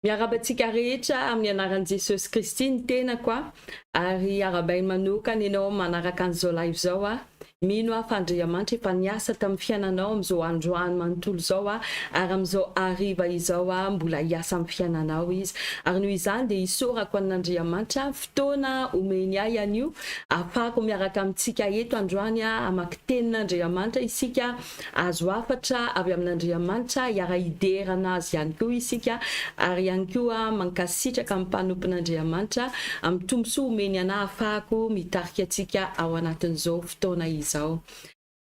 Miarabantsika rehetra amin'ny anaran'i Jesosy Kristy ny tena koa ary arabainy manokana ianao manaraka an'izao live zao mino fa Andriamanitra efa niasa tamin'ny fiainanao amin'izao androany manontolo zao ary amin'izao hariva izao mbola hiasa amin'ny fiainanao izy ary noho izany dia isorako an'Andriamanitra fotoana omeny ahy anio ahafahako miaraka amintsika eto androany amaky tenin'Andriamanitra isika azo hafatra avy amin'Andriamanitra hiara-hiderana azy ihany koa isika ary ihany koa mankasitraka amin'ny mpanompon'Andriamanitra amin'ny tombosoa omeny anahy ahafahako mitarika antsika ao anatin'izao fotoana izao.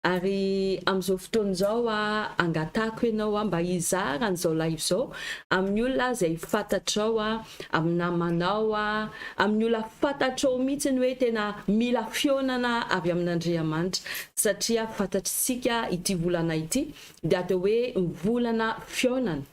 Ary amin'izao fotoana izao angatahako ianao mba hizara an'izao live izao amin'ny olona izay fantatrao amin'ny namanao amin'ny olona fantatrao mihitsy ny hoe tena mila fionana avy amin'Andriamanitra satria fantatritsika ity volana ity dia atao hoe volana fionana.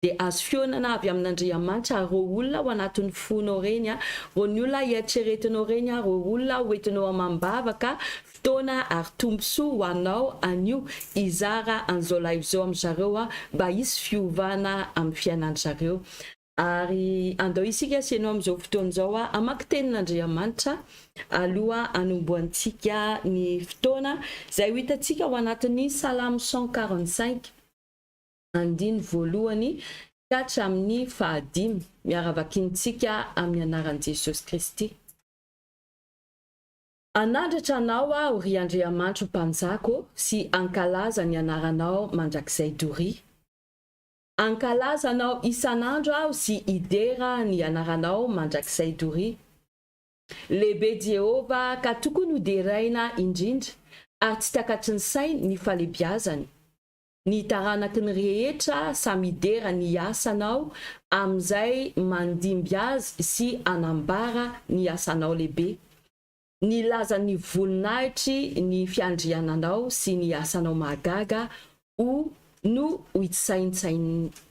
Dia azo fionana avy amin'Andriamanitra reo olona ao anatin'ny fonao reny reo ny olona hiatseretinao reny reo olona hoentinao amam-bavaka fotoana ary tombosoa ho anao anio izara an'izao live izao amin'zareo mba hisy fiovana amin'ny fiainan'zareo. Ary andao isika sianao amin'izao fotoana izao amaky tenin'Andriamanitra aloha anomboantsika ny fotoana izay ho hitantsika ao anatin'ny Salamo 145 andiny voalohany ka hatramin'ny fahadimy miaravakintsika amin'ny anaran'i Jesosy Kristy. Anandratra anao ry Andriamanitra mpanjako sy ankalaza ny anaranao mandrakizay doria. Ankalaza anao isan'andro aho sy idera ny anaranao mandrakizay doria. Lehibe Jehova ka tokony hoderaina indrindra ary tsy takatry ny sainy ny falebiazany. Ny taranaky ny rehetra samy idera ny asanao amin'izay mandimby azy sy anambara ny asanao lehibe. Ny laza ny voninahitry ny fiandriananao sy ny asanao mahagaga no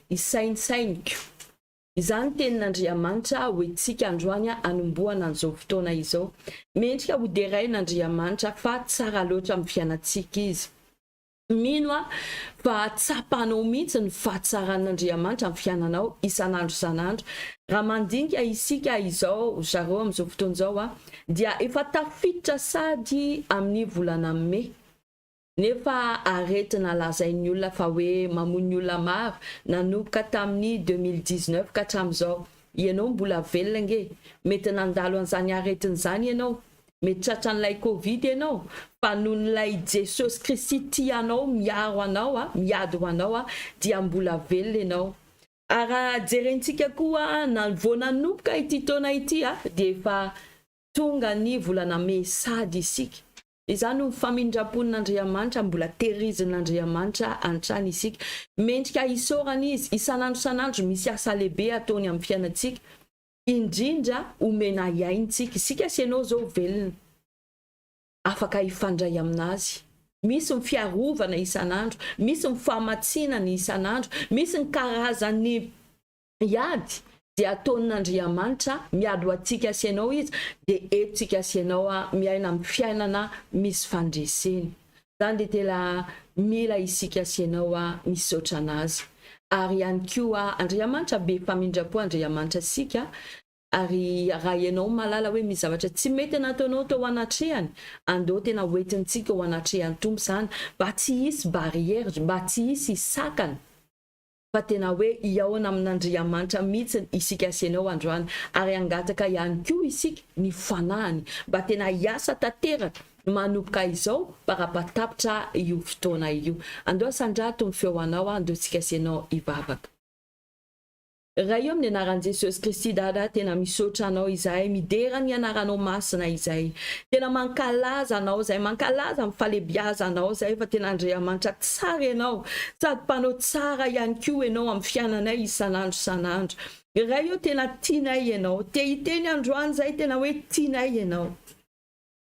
isainsainiko. Izany tenin'Andriamanitra hoentsika androany anomboana an'izao fotoana izao. Mendrika hoderain'Andriamanitra fa tsara loatra amin'ny fiainantsika izy. Mino fa tsapanao mihitsy ny fahatsaran'Andriamanitra amin'ny fiainanao isan'andro isan'andro. Raha mandinika isika izao zareo amin'izao fotoana izao dia efa tafiditra sady amin'ny volana May. Nefa aretina lazain'ny olona fa hoe mamono olona maro nanomboka tamin'ny 2019 ka hatramin'izao. Ianao mbola velona nge mety nandalo an'izany aretin'izany ianao. Mety tratran'ilay Covid ianao fa noho n'ilay Jesosy Kristy tianao miaro anao miady ho anao dia mbola velona ianao. Ary jerentsika koa vao nanomboka ity taona ity dia efa tonga ny volana May sady isika. Izany no famindrapon'Andriamanitra mbola tehirizin'Andriamanitra antrany isika. Mendrika isorana izy isan'andro isan'andro misy asa lehibe ataony amin'ny fiainantsika. Indrindra omena iaintsika isika sianao zao velona afaka ifandray aminazy. Misy ny fiarovana isan'andro, misy ny fahamatsinana isan'andro, misy ny karazany iady dia ataon'Andriamanitra miady ho antsika sianao izy dia entsika sianao miaina amin'ny fiainana misy fandreseny. Zany dia tena mila isika sianao misaotra anazy. Ary ihany koa Andriamanitra be famindrapo Andriamanitra sika ary raha ianao malala hoe misy zavatra tsy mety nataonao tao anatrehany andao tena hoentintsika ho anatrehany tompo izany mba tsy hisy barrière mba tsy hisy sakana fa tena hoe iaona amin'Andriamanitra mihitsy isika sianao androany ary angataka ihany koa isika ny fanahany mba tena hiasa tanteraka manomboka izao para-patapitra io fotoana io. Andao sandrato ny feoanao andao tsika sianao ivavaka. Raha io amin'ny anaran'i Jesosy Kristy dada tena misaotra anao izahay midera ny anaranao masina izahay. Tena mankalaza anao izahay mankalaza amin'ny falebiaza anao izahay fa tena Andriamanitra tsara ianao sady mpanao tsara ihany koa ianao amin'ny fiainanay isan'andro isan'andro. Raha io tena tianay ianao te hiteny androany izahay tena hoe tianay ianao.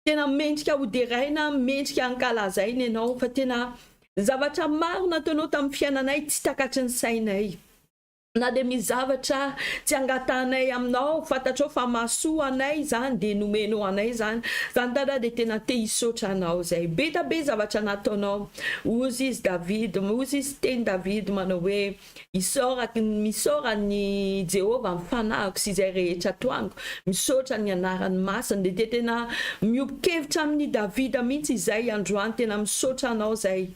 Tena mendrika hoderaina, mendrika ankalazaina ianao fa tena zavatra maro nataonao tamin'ny fiainanay tsy takatry ny sainay. na de misy zavatra tsy angatanay aminao fantatrao fa mahasoa anay zany de nomenao anay zany dada de tena te hisaotra anao zay be zavatra nataonao ozy izy David ozy izy teny David manao hoe misora ny Jehova amin'ny fanahiko sy izay rehetra toaniko misaotra ny anarany masina de tena miobokevitra amin'ny David mihitsy izay androany tena misaotra anao zay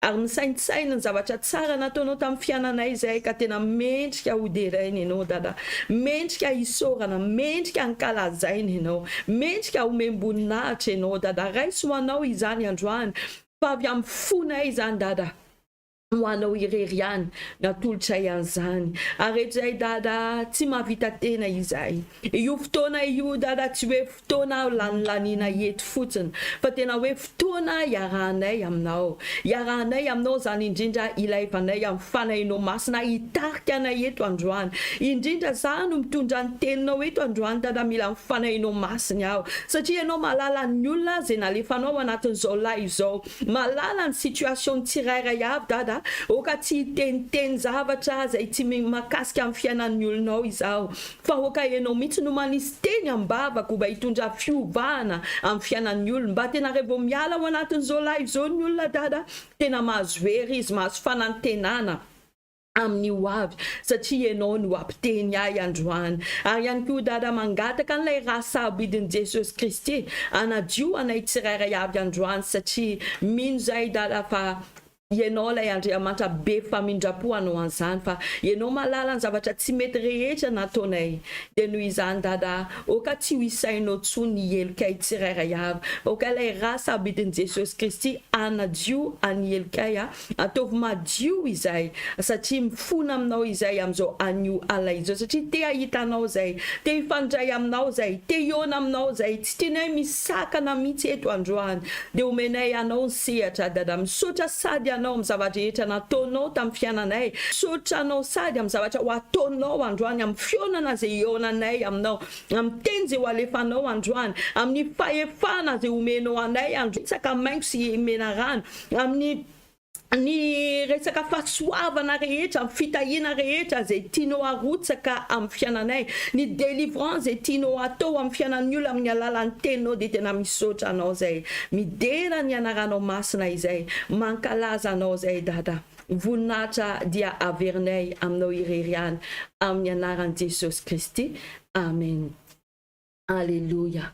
ary misaintsaina ny zavatra tsara nataonao tamin'ny fiainanay zay ka tena mendrika hoderainy ianao dada mendrika hisorana mendrika ankalazaina ianao mendrika homemboninahitra ianao dada raiso ho anao izany androany fa avy amin'ny fonay izany dada ho anao ireriany natolotra ian'izany ary zay dada tsy mahavita tena izay io fotoana io dada tsy hoe fotoana lanilaniana eto fotsiny fa tena hoe fotoana iarahanay aminao zany indrindra ilaivanay amin'ny fanahinao masina hitarika anay eto androany indrindra za no mitondra ny teninao eto androany dada mila mifanahinao masiny aho satria ianao malala ny olona zay nalefanao anatin'izao lahy izao malala ny situation tsirairay avy dada oka tsy teniteny zavatra zay tsy makasika amin'ny fiainan'ny olonao izao fa oka ianao mihitsy no manisy teny ambavako mba hitondra fiovahana amin'ny fiainan'ny olona mba tena revo miala ao anatin'izao lahy izao ny olona dada tena mahazo hery izy mahazo fanantenana amin'ny hoavy satria ianao no ampiteny ahy androany ary ihany koa dada mangataka n'ilay raha sabidin'i Jesosy Kristy anadio anay tsirairay avy androany satria mino zay dada fa ianao lay Andriamanitra be famindrapo anao an'izany fa ianao malala ny zavatra tsy mety rehetra nataonay de noho izany dada oka tsy ho isainao tsony helikay tsirairay avy oka lay raha sabidin'i Jesosy Kristy anadio any helikay ataovy madio izay satria mifona aminao izay amin'izao anio ala izao satria te ahitanao zay te hifandray aminao zay te hiona aminao zay tsy tianay misakana mihitsy eto androany de omenay anao ny sehatra dada misaotra sady anao amin'ny zavatra rehetra nataonao tamin'ny fiainanay misaotra anao sady amin'ny zavatra ho ataonao androany amin'ny fionana zay ionanay aminao amin'ny teny zay ho alefanao androany amin'ny fahefana zay omenao anay andro tsaka maintso sy mena rano amin'ny ny resaka fahasoavana rehetra amin'ny fitahiana rehetra zay tianao arotsaka amin'ny fiainanay ny délivrance zay tianao atao amin'ny fiainan'ny olona amin'ny alalan'ny teninao de tena misaotra anao zay midera ny anaranao masina izay mankalaza anao zay dada voninahitra dia averinay aminao ireriany amin'ny anaran'i Jesosy Kristy amen. Alléluia.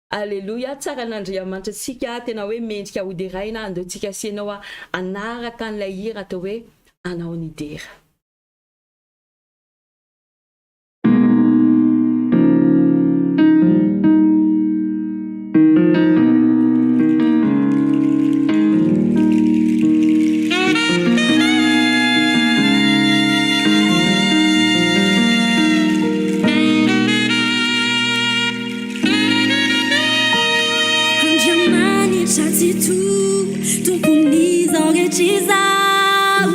Alléluia, tsara n'Andriamanitra sika tena hoe mendrika hoderaina andeontsika sianao anaraka an'ilay hira atao hoe anao ny dera. Tompoko ny zao rehetra izao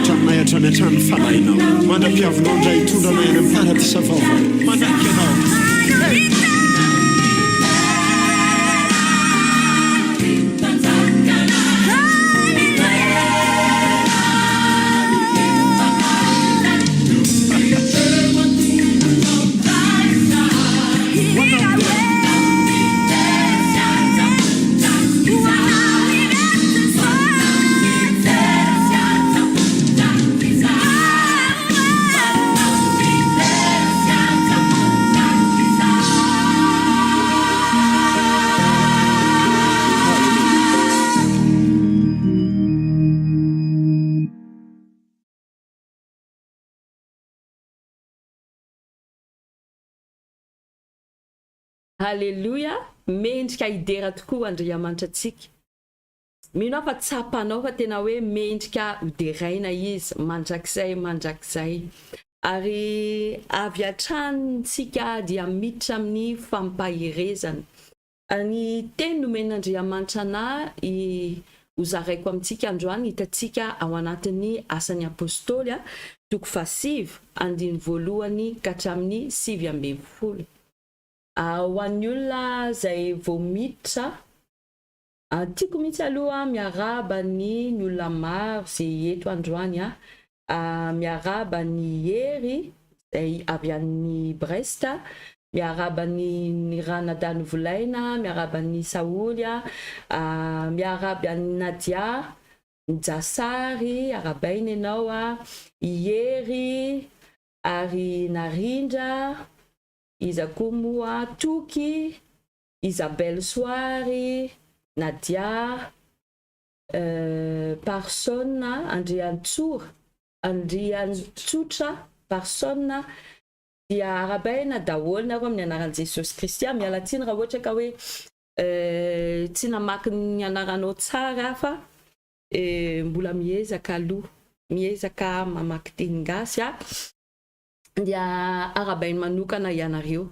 hatranay hatrany hatrany falainao mandra-piavinao ndray hitondranay any amin'ny paradisa vaovao manaky ianao Halleluja, mendrika idera tokoa Andriamanitra antsika. Mino fa tsapanao fa tena hoe mendrika ideraina izy mandrakizay. Ary avy hatranintsika dia miditra amin'ny fampahirezana. Ny teny nomen'Andriamanitra anahy hozaraiko amintsika androany hitantsika ao anatin'ny asan'ny apôstôly toko 7:1 ka hatramin'ny 7:20. Ho an'ny olona zay vao miditra tiako mihitsy aloha miaraba ny olona maro zay eto androany miaraba ny hery zay avy amin'ny Brest, miaraba ny ranadany volaina, miaraba ny Saoly, miaraba ny Nadia, ny Jasary, arabaina ianao, hery ary narindra, iza koa moa Toky, Isabelle Soary, Nadia, Parsona, Andriantsotra, Parsona, dia arabaina daholo nareo amin'ny anaran'i Jesosy Kristy. Mialatsiny raha ohatra ka hoe tsy namaky ny anaranao tsara fa mbola miezaka aloha, miezaka mamaky teny gasy dia arabainy manokana ianareo.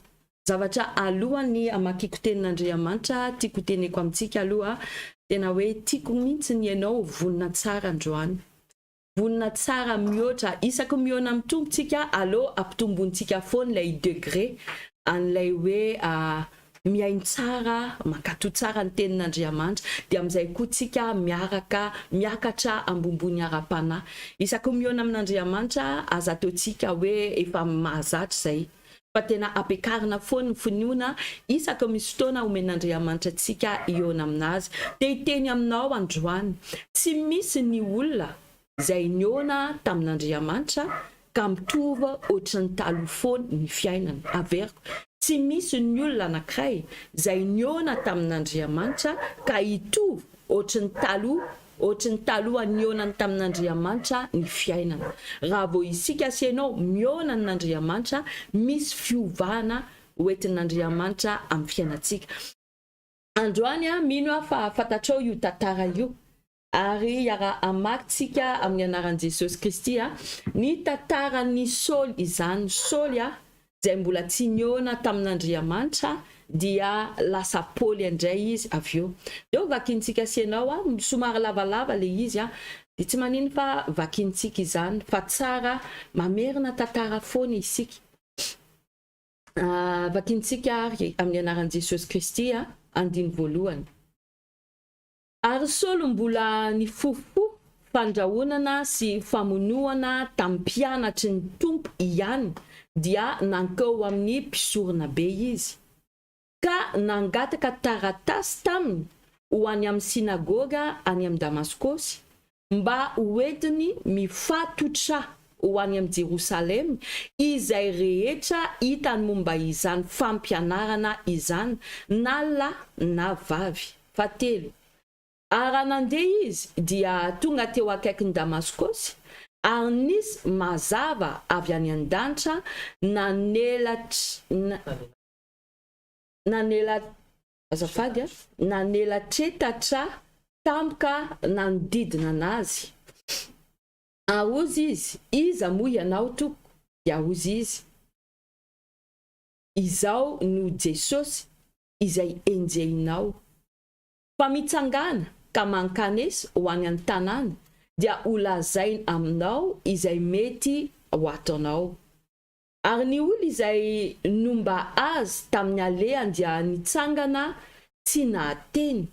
Zavatra alohany amakiko tenin'Andriamanitra tiako teneko amintsika aloha tena hoe tiako mihitsy ny ianao vonina tsara androany. Vonina tsara mihoatra, isaky mihoana amin'ny tompontsika alo ampitombontsika foana ilay degré an'ilay hoe miainy tsara, makato tsara ny tenin'Andriamanitra, dia amin'izay koa tsika miakatra ambombony ara-panahy. Isaky mihoana amin'Andriamanitra aza ataontsika hoe efa mahazatra zay. Fa tena ampiakarina foana ny finoana isaky misy fotoana omen'Andriamanitra antsika ihoana aminazy. Dia iteny aminao androany, tsy misy ny olona zay nihoana tamin'Andriamanitra ka mitova ohatran'ny taloha foana ny fiainana. Averiko, tsy misy ny olona anankiray zay nihoana tamin'Andriamanitra ka hitovy ohatran'ny taloha nihoanany tamin'Andriamanitra ny fiainana. Raha vao isika sy ianao mihoana n'Andriamanitra, misy fiovana hoentin'Andriamanitra amin'ny fiainantsika. Androany mino fa fatatrao io tantara io, ary iara amakitsika amin'ny anaran'i Jesosy Kristy ny tantaran'ny Saoly izany. Saoly zay mbola tsy nihoana tamin'Andriamanitra dia lasa Paoly indray izy avy eo. Dia vakintsika sy ianao somary lavalava le izy dia tsy manino fa vakintsika izany fa tsara mamerina tantara foana isika. Vakintsika amin'ny anaran'i Jesosy Kristy 1:1. Ary Saoly mbola ny fofo fandrahonana sy famonoana tamin'ny mpianatry ny tompo ihany dia nankeo amin'ny mpisorona be izy, ka nangataka taratasy taminy ho any amin'ny sinagoga any amin'ny Damaskosy mba hoentiny mifatotra ho any amin'ny Jerosalema izay rehetra hitany momba izany fampianarana izany na lahy na vavy. 3 Ary nandeha izy dia tonga teo akaikin'ny Damaskosy ary nisy mazava avy any an-danitra nanelatretatra tampoka nanodidina anazy. Ahozy izy, iza moa ianao toko? Dia ahozy izy, izao no Jesosy izay enjehinao. Fa mitsangana ka mankanesy ho any an-tanàna dia holazainy aminao izay mety ho ataonao. Ary ny olo izay nomba azy tamin'ny alehany dia nitsangana tsy nahateny,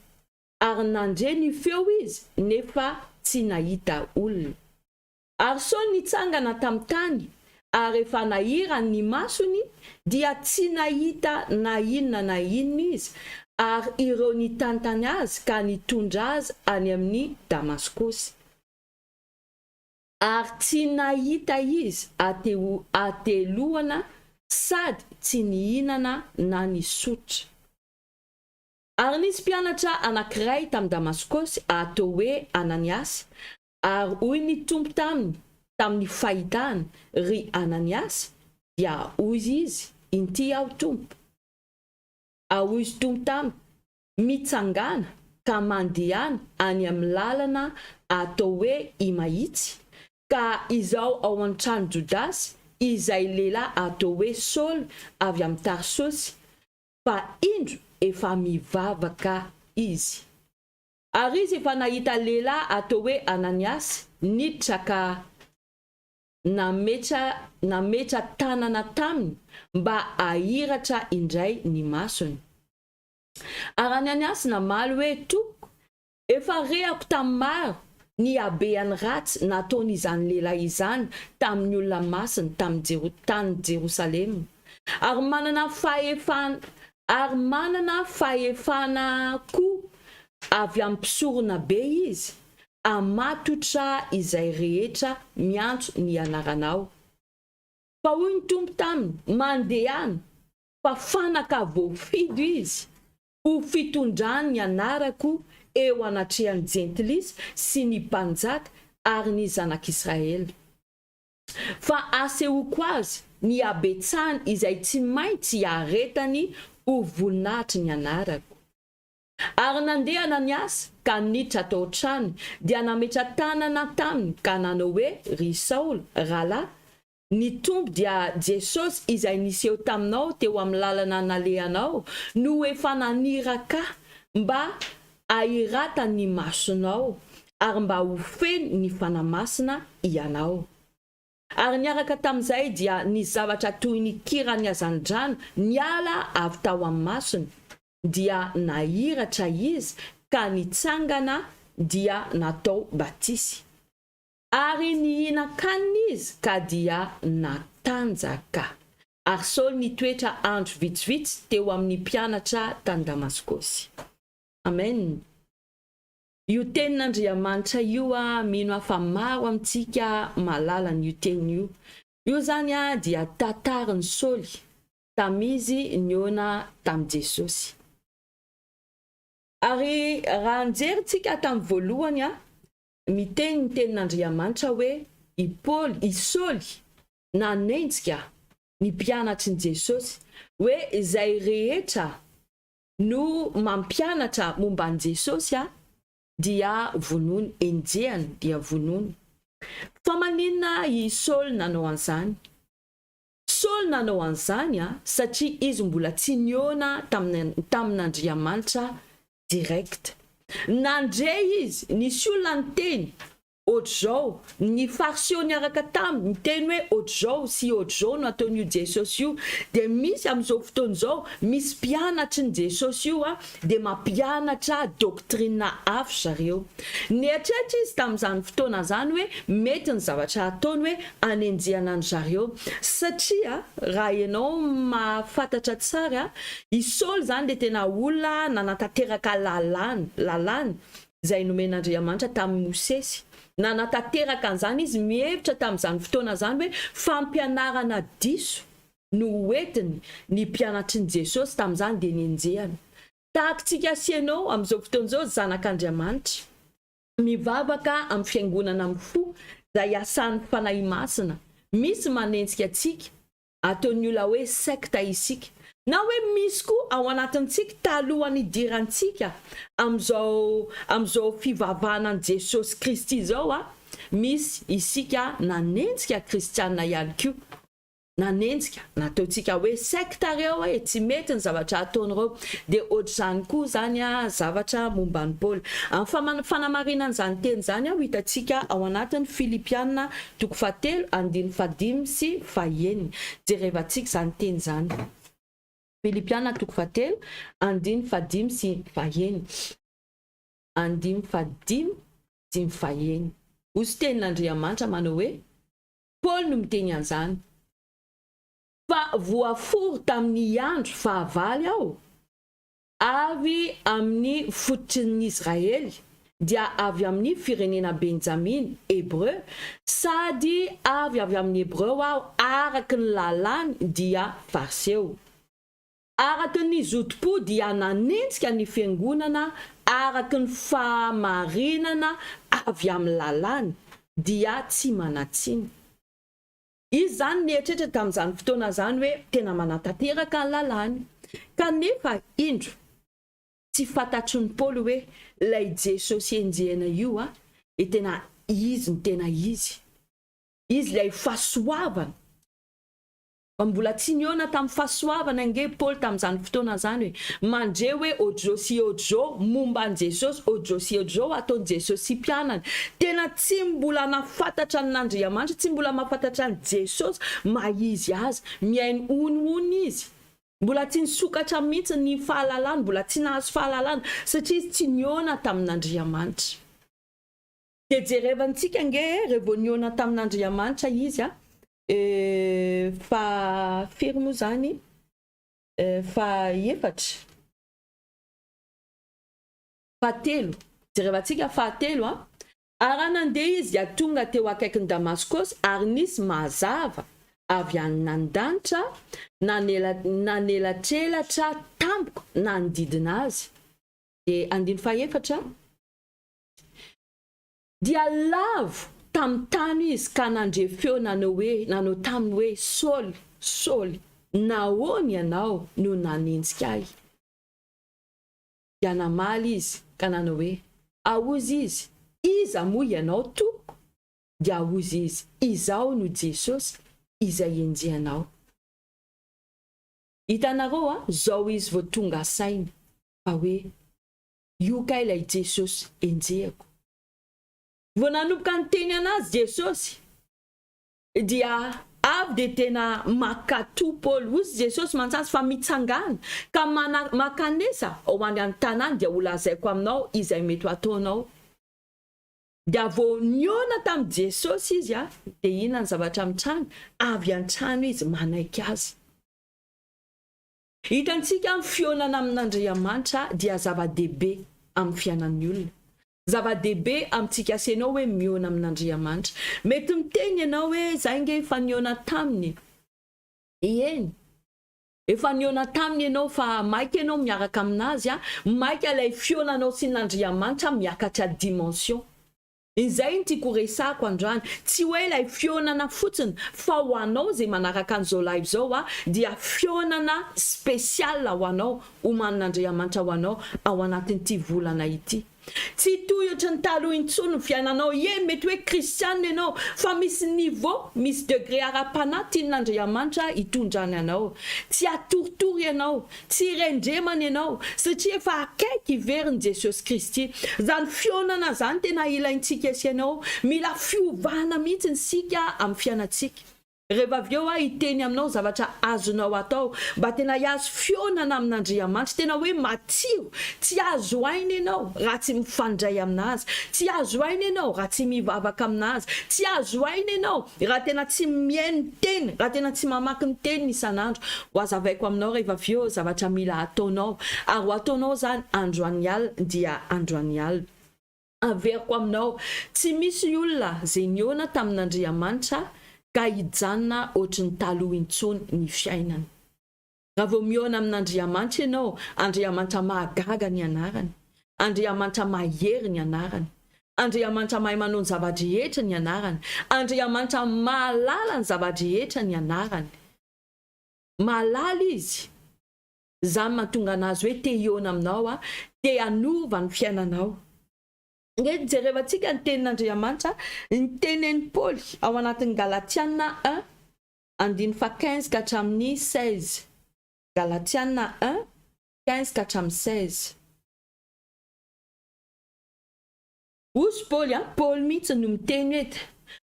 ary nandre ny feo izy nefa tsy nahita olona. Ary so nitsangana tamin'ny tany, ary efa nahirany ny masony dia tsy nahita na inona izy, ary ireo nitantany azy ka nitondra azy any amin'ny Damaskosy. Ary tsy nahita izy ateloana sady tsy nihinana na nisotra. Ary nisy mpianatra anankiray tamin'ny Damaskosy atao hoe Ananiasy, ary hoy ny tompo tamin'ny fahitany ry Ananiasy, dia hoy izy, inty aho tompo. Hoy izy tompo taminy, mitsangana ka mandehana any amin'ny lalana atao hoe Imahitsy, ka izao ao an-trano Jodasy izay lehilahy atao hoe Saul avy amin'ny Tarsosy, fa indro efa mivavaka izy. Ary izy efa nahita lehilahy atao hoe Ananiasy niditra ka nametra tanana taminy mba ahiratra indray ny masony. Ary Ananiasy namaly hoe, tompoko, efa rehako tamin'ny maro ny habeany ratsy nataon'izany lehilahy izany tamin'ny olona masiny tany Jerosalema. Ary manana fahefana koa avy amin'ny mpisorona be izy, amatotra izay rehetra miantso ny anaranao. Fa hoy ny tompo taminy, mandehana, fa fanaka voafido izy ho fitondrany ny anarako eo anatrehany jentilisy sy ny mpanjaka ary ny zanak'Israely. Fa asehoko azy ny habetsahany izay tsy maintsy haretany ho voninahitry ny anarako. Ary nandeha Ananiasy ka niditra tao trano, dia nametra tanana taminy ka nanao hoe, ry Saul, rahalahy, ny tompo dia Jesosy izay niseho taminao teo amin'ny lalana nalehanao no efa naniraka mba ahirata ny masonao ary mba ho feno ny fanamasina ianao. Ary niaraka tamin'izay dia ny zavatra toy ny kirany hazandrano niala avy tao amin'ny masony, dia nahiratra izy ka nitsangana dia natao batisy. Ary nihinan-kanina izy ka dia natanjaka. Ary Saul nitoetra andro vitsivitsy teo amin'ny mpianatra tany Damaskosy. Amen. Io tenin'Andriamanitra io mino afa maro amintsika malala io teniny io. Io zany dia tantarin'ny Saul tamizy niona tamin'i Jesosy. Ary raha anjerintsika tamin'ny voalohany miteny ny tenin'Andriamanitra hoe i Saul nanenjika ny mpianatry ny Jesosy hoe izay rehetra no mampianatra momba ny Jesosy dia vonony, enjehany dia vonony. Fa maninona i Saul nanao an'izany? Saul nanao an'izany satria izy mbola tsy niona tamin'Andriamanitra direct. Nandre izy nisy olona niteny ohatr'izao, ny fariseo niaraka taminy niteny hoe ohatr'izao sy ohatr'izao no ataon'io Jesosy io, dia misy amin'izao fotoan'izao misy mpianatry ny Jesosy io dia mampianatra doktrina hafa zareo. Nietrehitra izy tamin'izany fotoana zany hoe mety ny zavatra ataony hoe anenjehana ny zareo, satria raha ianao mahafantatra tsara i Saul zany dia tena olona nanatateraka lalàna izay nomen'Andriamanitra tamin'ny Mosesy. Nanatateraka an'izany izy mihevitra tamin'izany fotoana zany hoe fampianarana diso no hoentiny ny mpianatry ny Jesosy tamin'izany dia nenjehana. Tahakantsika sianao amin'izao fotoan'izao zanak'Andriamanitra mivavaka amin'ny fiangonana amin'ny fo izay asan'ny fanahy masina. Misy manenjika antsika ataon'ny olona hoe sekta isika. Na hoe misy koa ao anatintsika talohan'ny dirantsika amin'izao fivavahana Jesosy Kristy zao misy isika nanenjika kristiana ihany koa. nanenjika nataontsika hoe secta reo hoe tsy mety ny zavatra ataon'ireo dia ohatr'izany koa zany a zavatra momba ny Paoly amin'ny fanamarinana zany teny zany ho hitantsika ao anatin'ny Filipiana 4:5 sy 9 jerevantsika zany teny zany Filipiana 4:5 sy 9 5 sy 9 Osy tenin'Andriamanitra manao hoe Paul no miteny an'izany fa voafory tamin'ny andro fahavalo aho avy amin'ny fototrin'ny Israely dia avy amin'ny firenena Benjamin Hébreu sady avy amin'ny Hébreu aho araky ny lalàny dia fariseo araky ny zotom-po dia nanenjika ny fiangonana araky ny fahamarinana avy amin'ny lalàny dia tsy manatsiny izy zany nietrehitra tamin'izany fotoana zany hoe tena manatateraka ny lalàny kanefa indro tsy fantatry ny Paoly hoe ilay Jesosy enjehana io tena izy ny tena izy ilay fahasoavana fa mbola tsy niona tamin'ny fahasoavana nge Paoly tamin'izany fotoana zany hoe mandre hoe ojo momba ny Jesosy ojo ataony Jesosy mpianany tena tsy mbola nafantatra n'Andriamanitra tsy mbola mahafantatra ny Jesosy maizy azy miainy onony izy mbola tsy nisokatra mihitsy ny fahalalana mbola tsy nahazo fahalalana satria izy tsy niona tamin'Andriamanitra dia jerevantsika nge revo niona tamin'Andriamanitra izy fa firy moa zany fa efatra fahatelo jerevantsika fahatelo ary nandeha izy dia tonga teo akaikin'ny Damaskos ary nisy mazava avy any nandanitra nanelatrelatra tampoko nanodidina azy dia andiny faefatra dia lavo tamin'ny tany izy ka nandre feo nanao taminy hoe Saoly nahoana ianao no nanenjika ahy dia namaly izy ka nanao hoe ahozy izy iza moa ianao tompoko dia ahozy izy izaho no Jesosy izay enjehanao hitanareo zao izy vao tonga sainy fa hoe io ka ilay Jesosy enjehako vao nanomboka ny teny anazy Jesosy dia avy dia tena makato Paoly ozy Jesosy mantsasy fa mitsangana ka makanesa ao any tanàny dia holazaiko aminao izay mety ataonao dia vao niona tamin'ny Jesosy izy dia inona ny zavatra mitrano avy an-trano izy manaiky azy hitantsika amin'ny fionana amin'Andriamanitra dia zava-dehibe amin'ny fiainan'ny olona zava-dehibe amintsika senao hoe miona amin'Andriamanitra mety miteny ianao hoe zay nge efa niona taminy efa niona taminy ianao fa maika ianao miaraka aminazy maika ilay fionanao sy n'Andriamanitra miakatra dimension izay ny tiako resako androany tsy hoe ilay fionana fotsiny fa ho anao zay manaraka an'izao live zao dia fionana spesial ho anao omanin'Andriamanitra ho anao ao anatin'ity volana ity tsy toy ohatra ny taloha intsony ny fiainanao mety hoe kristianina ianao fa misy niveau misy degré ara-panahy tian'Andriamanitra hitondrany anao tsy atoritory ianao tsy rendremana ianao satria efa akaiky hiveriny Jesosy Kristy zany fionana zany tena ilaintsika sy ianao mila fiovana mihitsy ny sika amin'ny fiainantsika rehefa avy eo hiteny aminao zavatra azonao atao mba tena hiazo fionana amin'Andriamanitra tena hoe matsiro tsy azo aina ianao raha tsy mifandray aminazy tsy azo aina ianao raha tsy mivavaka aminazy tsy azo aina ianao raha tena tsy mihaino teny raha tena tsy mamaky ny teny isan'andro ho azavaiko aminao rehefa avy eo zavatra mila ataonao ary ho ataonao zany androany alina dia androany alina averiko aminao tsy misy olona zay niona tamin'Andriamanitra ka hijanona ohatry ny taloha intsony ny fiainany raha vao miona amin'Andriamanitra ianao Andriamanitra mahagaga ny anarany Andriamanitra mahery ny anarany Andriamanitra mahay manao ny zavadrehetra ny anarany Andriamanitra mahalala ny zavadrehetra ny anarany mahalala izy zany mahatonga anazy hoe te hiona aminao te hanova ny fiainanao nge jerevantsika ny tenin'Andriamanitra ny tenen'ny Paoly ao anatin'ny Galatiana andiny fa 15 ka hatramin'ny 16 Galatiana 1 15 ka hatramin'ny 16 Ozy Paul mihitsy no miteny ety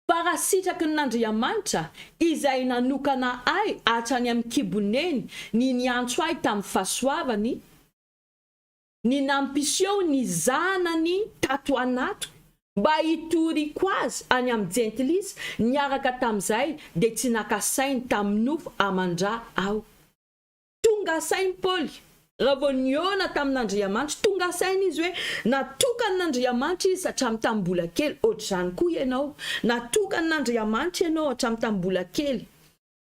fa raha sitraky n'Andriamanitra izay nanokana ahy hatrany amin'ny kiboneny ny niantso ahy tamin'ny fahasoavany ny nampiseho ny zanany tato anato mba hitoriko azy any amin'ny gentilisy niaraka tamin'izay dia tsy nakasainy tamin'ny nofo amandra aho tonga sainy Paul raha vao niona tamin'Andriamanitra tonga sainy izy hoe natokan'Andriamanitra izy hatramin'ny tamin'ny mbola kely ohatr'izany koa ianao natokan'Andriamanitra ianao hatramin'ny tamin'ny mbola kely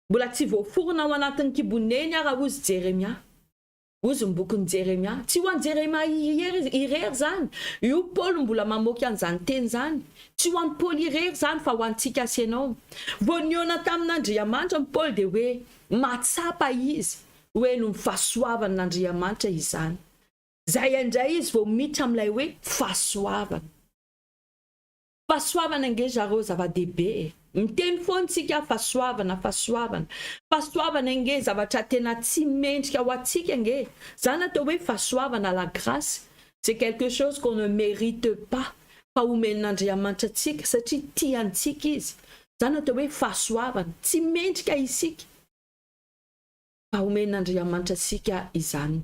mbola tsy voaforona ao anatin'ny kiboneny ara ozy Jeremia ozy mibokiny Jeremia tsy ho an'i Jeremia irery zany io Paul mbola mamoaka an'izany teny zany tsy ho an'i Paul irery zany fa ho antsika sy ianao vao niona tamin'Andriamanitra Paul dia hoe matsapa izy hoe no fahasoavan'Andriamanitra izany zay indray izy vao miditra amin'ilay hoe fahasoavana nge zareo zava-dehibe miteny foantsika fahasoavana nge zavatra tena tsy mendrika ho atsika nge zany atao hoe fahasoavana la grâce c'est quelque chose qu'on ne mérite pas fa omen'Andriamanitra atsika satria tiantsika izy zany atao hoe fahasoavana tsy mendrika isika fa omen'Andriamanitra atsika izany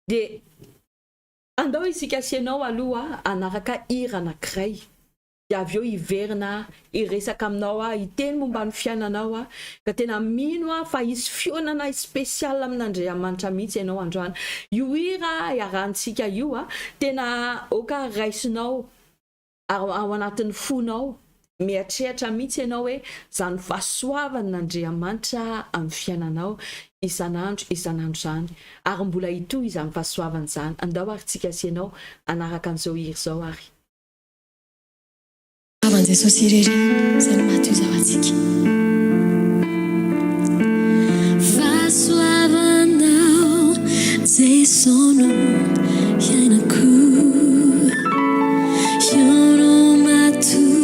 dia andao isika sy ianao aloha anaraka hira anankiray dia avy eo hiverina iresaka aminao hiteny momba ny fiainanao ka tena mino fa hisy fionana spesialy amin'Andriamanitra mihitsy ianao androany io hira iarahantsika io tena oka raisinao ao anatin'ny fonao mieritreritra mihitsy ianao hoe zany fahasoavan'Andriamanitra amin'ny fiainanao isanandro zany ary mbola ito izany fahasoavana zany andao ary tsika sy ianao anaraka an'izao hira zao ary avan Jesosy irery zany maty zao atsika fahasoavanao Jesosy iainako io maty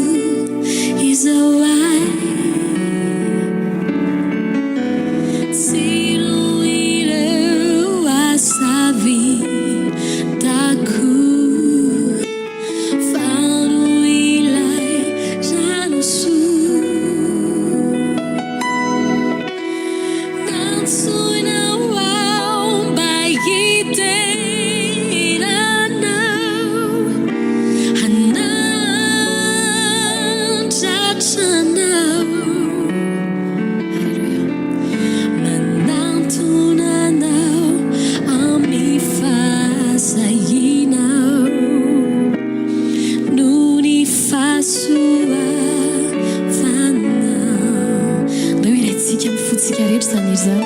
izao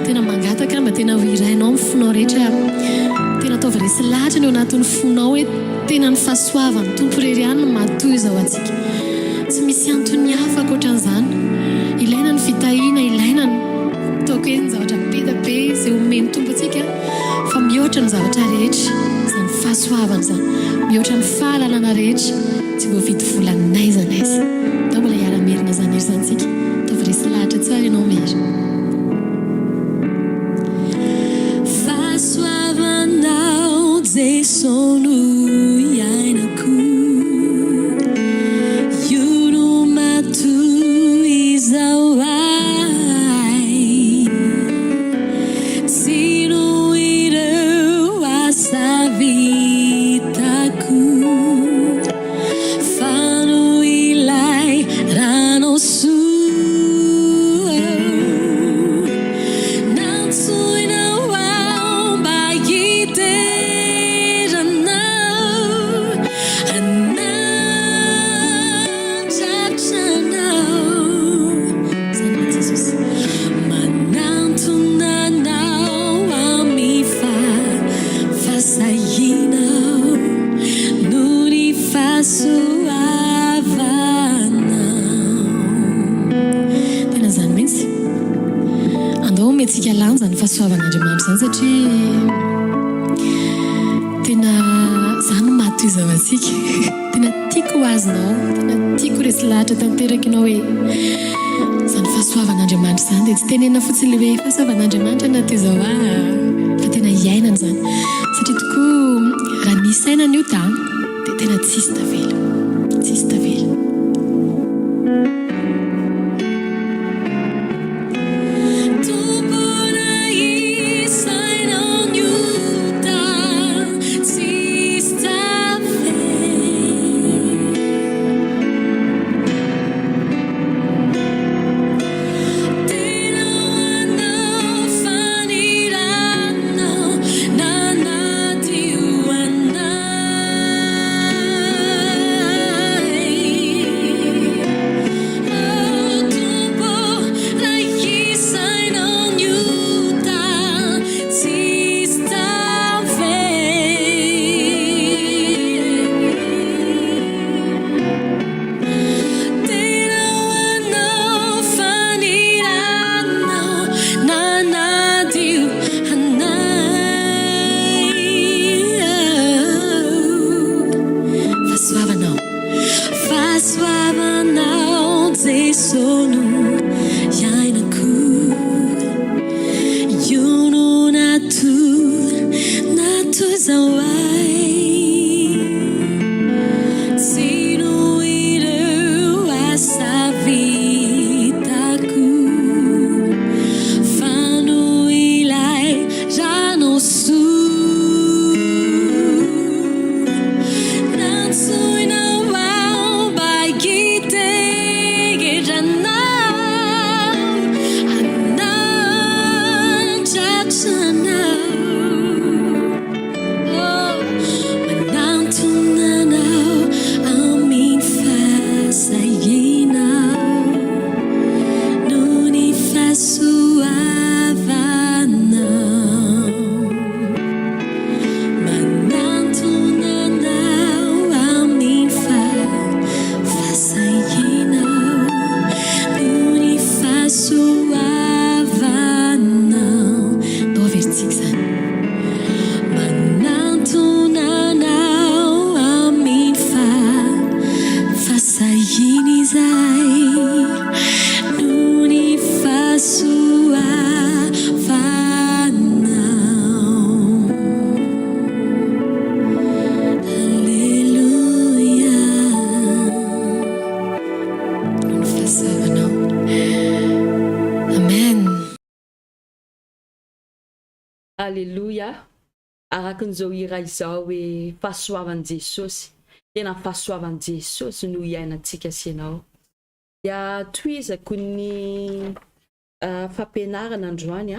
tena mangataka mba tena irainao mifonao rehetra tena ataovy resy lahatra ny anatin'ny fonao hoe tena ny fahasoavany tompo rery ihany no matoy izao atsika tsy misy antony hafa ankoatran'izany ilaina ny fitahiana ilaina ny taoko hoe ny zavatra betabe izay omeny tompo atsika fa mihoatra ny zavatra rehetra izany fahasoavana izany mihoatra ny fahalalana rehetra tsy voavidy volanaiza naiza da mbola hiara-merina zany ery zany tsika ataovy resy lahatra tsara ianao mery fahasoavanao Jesosy iainako io no matoy izao sino ireo asa vitako fano ilay rano tsika lany zany fahasoavan'Andriamanitra zany satria tena zany toy izao antsika tena tiako azonao tena tiako resy lahatra tanteraka ianao hoe izany fahasoavan'Andriamanitra izany dia tsy tenena fotsiny le hoe fahasoavan'Andriamanitra na toy izao fa tena hiainana izany satria tokoa raha misy sainana io dia tena tsisy tavela tsisy tavela. Alléluia. Arakan'izao hira izao hoe fahasoavan'i Jesosy. Tena fahasoavan'i Jesosy no iainantsika sy ianao. Dia toizako ny fampianarana androany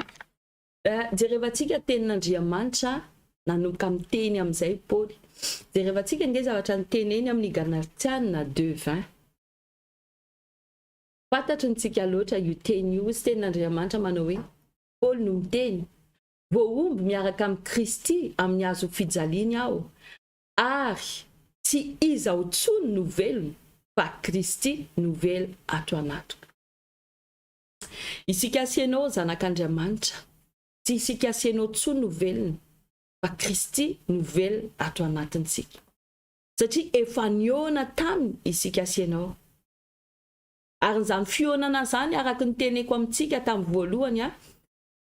jerevantsika tenin'Andriamanitra nanomboka amin'ny teny amin'izay Paoly. Jerevantsika nge zavatra nyteneny amin'ny Galatiana 2:20. Fantatry ntsika loatra io teny io sy tenin'Andriamanitra manao hoe Paoly no miteny voaomby miaraka amin'ny Kristy amin'ny hazo fijaliany aho ary tsy izaho tsony no velony fa Kristy no velo ato anatiko. Isika sy ianao zanak'Andriamanitra tsy isika sy ianao tsony no velony fa Kristy no velo ato anatintsika satria efa niona taminy isika sy ianao. Ary izany fionana zany araka ny teneko amintsika tamin'ny voalohany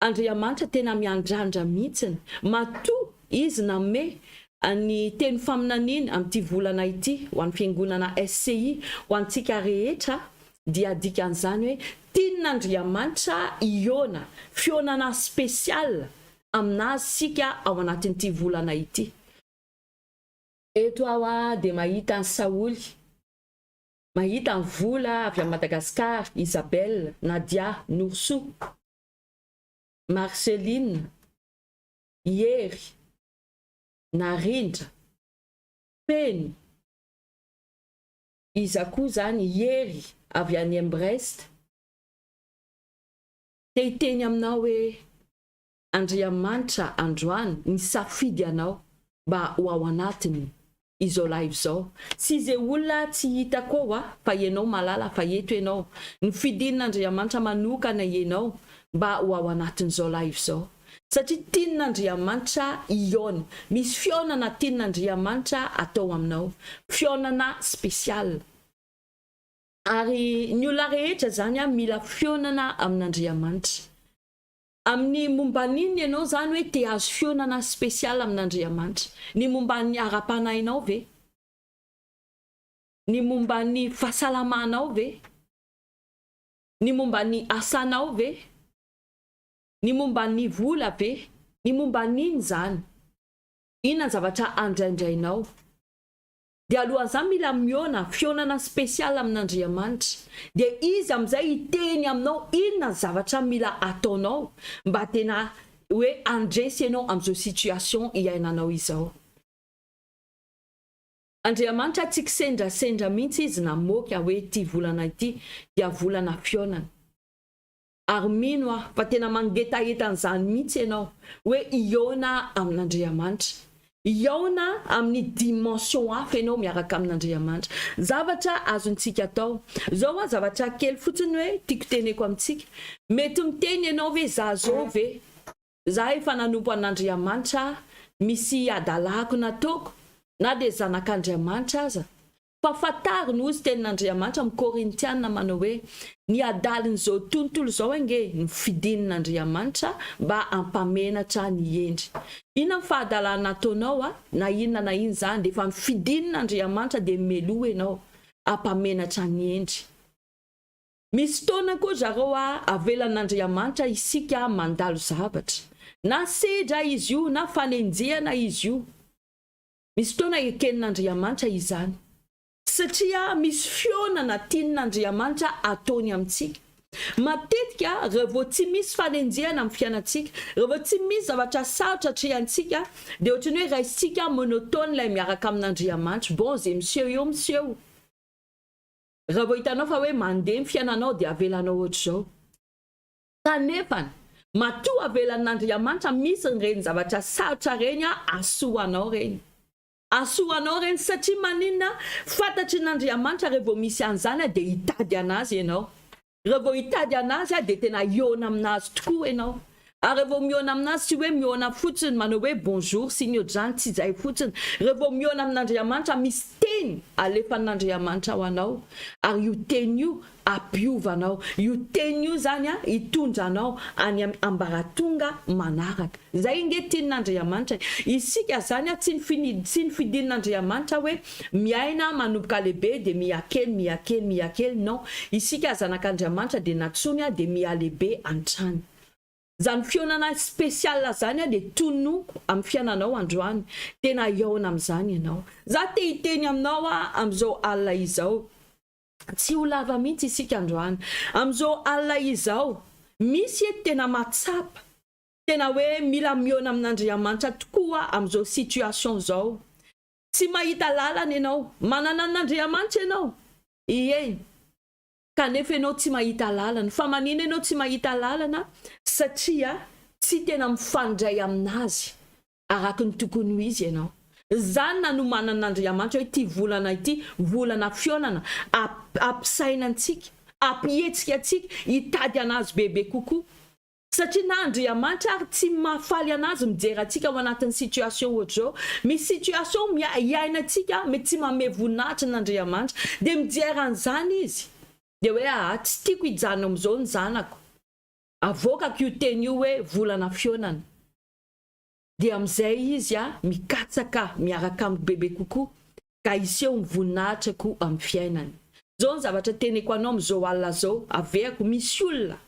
Andriamanitra tena miandrandra mihitsiny matoa izy name ny teny faminaniana amin'ity volana ity ho an'ny fiangonana SCI ho antsika rehetra dia dikan'izany hoe tian'Andriamanitra iona fionana spesial aminazy sika ao anatin'ity volana ity. Eto aho dia mahita ny Saoly, mahita ny vola avy a Madagasikara, Isabelle, Nadia, Nourso, Marceline, Yery, Narindra, Peny, Izakoa zany Yery avy any Brest. Te hiteny aminao hoe Andriamanitra androany nisafidy anao mba ho ao anatiny izao live izao. Sy izay olona tsy hita koa fa ianao malala fa eto ianao. Ny fidin'Andriamanitra manokana ianao mba ho ao anatin'izao live izao. satria tian'Andriamanitra iona, misy fionana tian'Andriamanitra atao aminao, fionana spesial. Ary ny olona rehetra zany mila fionana amin'Andriamanitra. Amin'ny momban'iny ianao zany hoe te azo fionana spesial amin'Andriamanitra. Ny momban'ny ara-panahinao ve? Ny momban'ny fahasalamanao ve? Ny momban'ny asanao ve? Ny momban'ny vola ve? Ny momban'iny zany? Inona zavatra andraindrainao? Dia alohan'izany mila miona fionana spesial amin'Andriamanitra. Dia izy amin'izay hiteny aminao inona zavatra mila ataonao mba tena hoe andresy ianao amin'izao situation iainanao izao. Andriamanitra tsy kisendrasendra mihitsy izy namoaka hoe ity volana ity dia volana fionana. Ary mino fa tena mangetaheta mihitsy ianao hoe iona amin'Andriamanitra. Iona amin'ny dimension hafa ianao miaraka amin'Andriamanitra. Zavatra azontsika atao. Zao zavatra kely fotsiny hoe tiako teneko amintsika. Mety miteny ianao hoe za zao ve? Za efa nanompo an'Andriamanitra, misy adalako nataoko, na dia zanak'Andriamanitra aza. Fa fatary no izy tenin'Andriamanitra amin'ny Korintiana manao hoe ny adalin'izao tontolo zao nge ny fidin'Andriamanitra mba ampamenatra ny endry. Inona fahadalana nataonao na inona na iny zany dia efa mifidin'Andriamanitra dia meloa ianao ampamenatra ny endry. Misy fotoana koa zareo avelan'Andriamanitra isika mandalo zavatra. Na sedra izy io na fanenjehana izy io. Misy fotoana ekenin'Andriamanitra izany. Satria misy fionana tian'Andriamanitra ataony amintsika. Matetika rehefa tsy misy fanenjehana amin'ny fiainantsika, rehefa tsy misy zavatra sarotra atrehantsika, dia ohatrany hoe raisitsika monotone ilay miaraka amin'Andriamanitra. Bon, zay miseho eo miseho. Rehefa hitanao fa hoe mandeha ny fiainanao dia avelanao ohatr'izao. Kanefa matoa avelan'Andriamanitra misy reny zavatra sarotra reny asoanao reny. Asoanao reny satria maninona fantatry n'Andriamanitra rehefa misy an'izany dia hitady anazy ianao. Rehefa hitady anazy dia tena iona aminazy tokoa ianao. Ary rehefa miona aminazy tsy hoe miona fotsiny manao hoe bonjour sy ny ohatr'izany tsy izay fotsiny. Rehefa miona amin'Andriamanitra misy teny alefan'Andriamanitra ho anao. Ary io teny io ampiovanao. Io teny io zany hitondra anao any ambaratonga manaraka. Zay nge tian'Andriamanitra. Isika zany tsy ny fidin'Andriamanitra hoe miaina manomboka lehibe dia miakely. Non, isika zanak'Andriamanitra dia natsony dia mialehibe antrany. Zany fionana spesial zany dia tono amin'ny fiainanao androany. Tena iaona amin'izany ianao. Za te hiteny aminao amin'izao alina izao. Tsy ho lava mihitsy isika androany. Amin'izao alina izao, misy tena matsapa. Tena hoe mila miona amin'Andriamanitra tokoa amin'izao situation zao. Tsy mahita lalana ianao, manana an'Andriamanitra ianao. Ie. Kanefa ianao tsy mahita lalana. Fa manina ianao tsy mahita lalana satria tsy tena mifandray aminazy araka ny tokony ho izy ianao. Zany nanomana an'Andriamanitra hoe ity volana ity, volana fionana, ampisainantsika, ampihetsika antsika, hitady anazy bebe kokoa. Satria na Andriamanitra tsy mahafaly anazy mijery antsika ao anatin'ny situation ohatr'izao. Misy situation iainantsika mety tsy manome voninahitra n'Andriamanitra dia mijery an'izany izy. Dia hoe tsy tiako hijanona amin'izao ny zanako. Avoakako io teny io hoe volana fionana. Dia amin'izay izy mikatsaka miaraka amin'ny bebe kokoa ka iseho ny voninahitra koa amin'ny fiainany. Zao ny zavatra teneko anao amin'izao alina zao, aveako misy olona